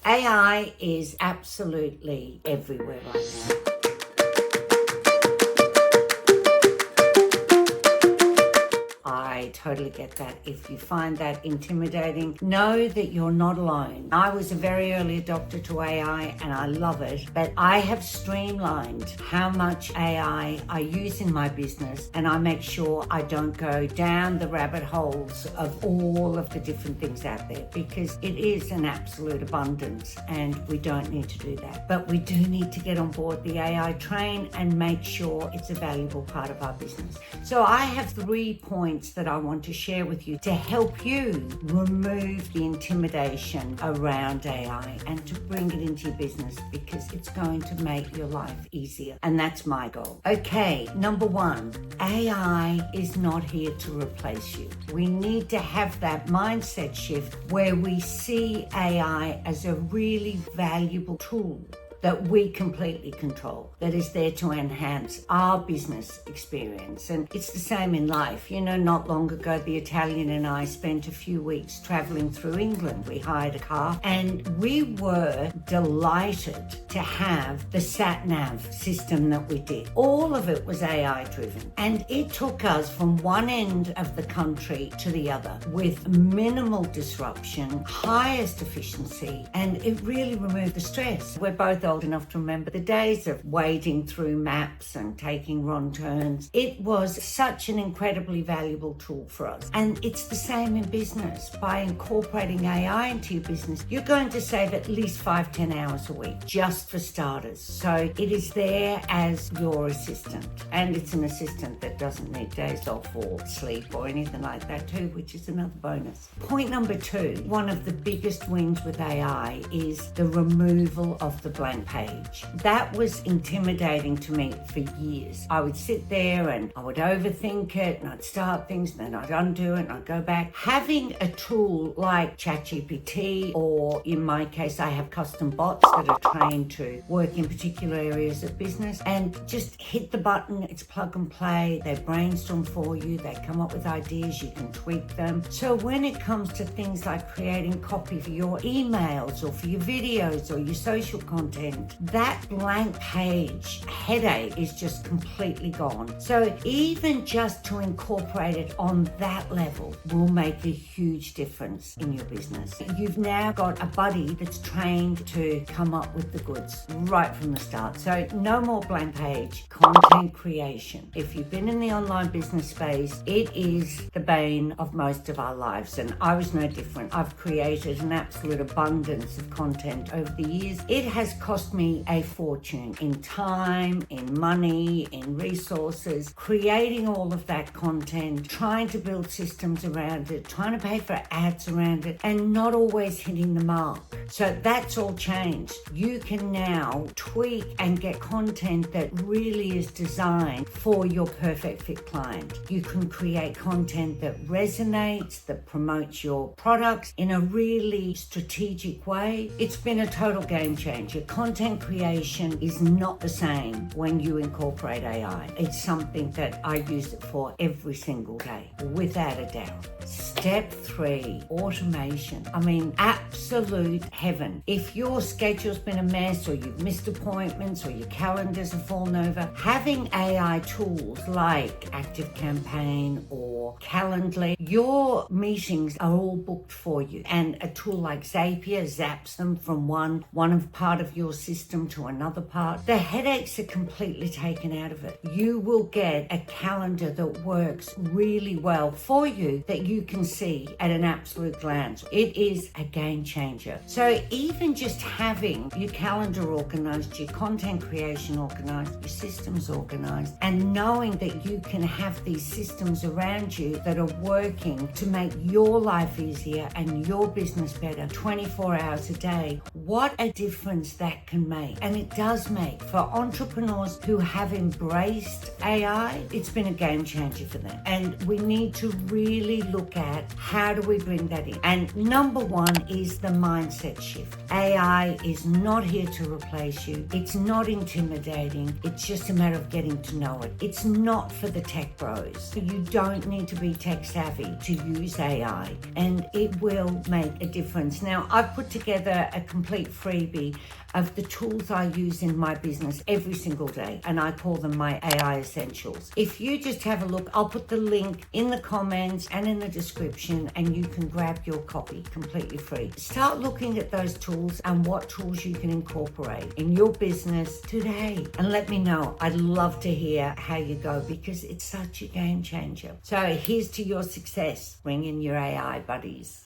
AI is absolutely everywhere right now. I totally get that. If you find that intimidating, know that you're not alone. I was a very early adopter to AI and I love it, but I have streamlined how much AI I use in my business, and I make sure I don't go down the rabbit holes of all of the different things out there, because it is an absolute abundance and we don't need to do that. But we do need to get on board the AI train and make sure it's a valuable part of our business. So I have 3 points that I want to share with you to help you remove the intimidation around AI and to bring it into your business, because it's going to make your life easier. And that's my goal. Okay, number 1, AI is not here to replace you. We need to have that mindset shift where we see AI as a really valuable tool that we completely control, that is there to enhance our business experience. And it's the same in life. You know, not long ago, the Italian and I spent a few weeks traveling through England. We hired a car and we were delighted to have the sat-nav system that we did. All of it was AI driven, and it took us from one end of the country to the other with minimal disruption, highest efficiency, and it really removed the stress. We're both old enough to remember the days of wading through maps and taking wrong turns. It was such an incredibly valuable tool for us. And it's the same in business. By incorporating AI into your business, you're going to save at least 5-10 hours a week, just for starters. So it is there as your assistant. And it's an assistant that doesn't need days off or sleep or anything like that too, which is another bonus. Point number 2, one of the biggest wins with AI is the removal of the blank page. That was intimidating to me for years. I would sit there and I would overthink it, and I'd start things and then I'd undo it and I'd go back. Having a tool like ChatGPT, or in my case, I have custom bots that are trained to work in particular areas of business, and just hit the button, it's plug and play, they brainstorm for you, they come up with ideas, you can tweak them. So when it comes to things like creating copy for your emails or for your videos or your social content, that blank page headache is just completely gone. So even just to incorporate it on that level will make a huge difference in your business. You've now got a buddy that's trained to come up with the goods right from the start. So no more blank page. Content creation. If you've been in the online business space, it is the bane of most of our lives, and I was no different. I've created an absolute abundance of content over the years. It has cost me a fortune in time, in money, in resources, creating all of that content, trying to build systems around it, trying to pay for ads around it, and not always hitting the mark. So that's all changed. You can now tweak and get content that really is designed for your perfect fit client. You can create content that resonates, that promotes your products in a really strategic way. It's been a total game changer. Content creation is not the same when you incorporate AI. It's something that I use it for every single day, without a doubt. Step 3, automation. I mean, absolute heaven. If your schedule's been a mess, or you've missed appointments, or your calendars have fallen over, having AI tools like ActiveCampaign or Calendly, your meetings are all booked for you. And a tool like Zapier zaps them from one part of your system to another part. The headaches are completely taken out of it. You will get a calendar that works really well for you, that you can see at an absolute glance. It is a game changer. So even just having your calendar organized, your content creation organized, your systems organized, and knowing that you can have these systems around you that are working to make your life easier and your business better 24 hours a day, what a difference that can make. And it does make, for entrepreneurs who have embraced AI, it's been a game changer for them. And we need to really look at how do we bring that in. And number 1 is the mindset mindset shift. AI is not here to replace you. It's not intimidating. It's just a matter of getting to know it. It's not for the tech bros. You don't need to be tech savvy to use AI, and it will make a difference. Now, I've put together a complete freebie of the tools I use in my business every single day, and I call them my AI essentials. If you just have a look, I'll put the link in the comments and in the description, and you can grab your copy completely free. Start looking at those tools and what tools you can incorporate in your business today, and let me know. I'd love to hear how you go, because it's such a game changer. So here's to your success. Bring in your AI buddies.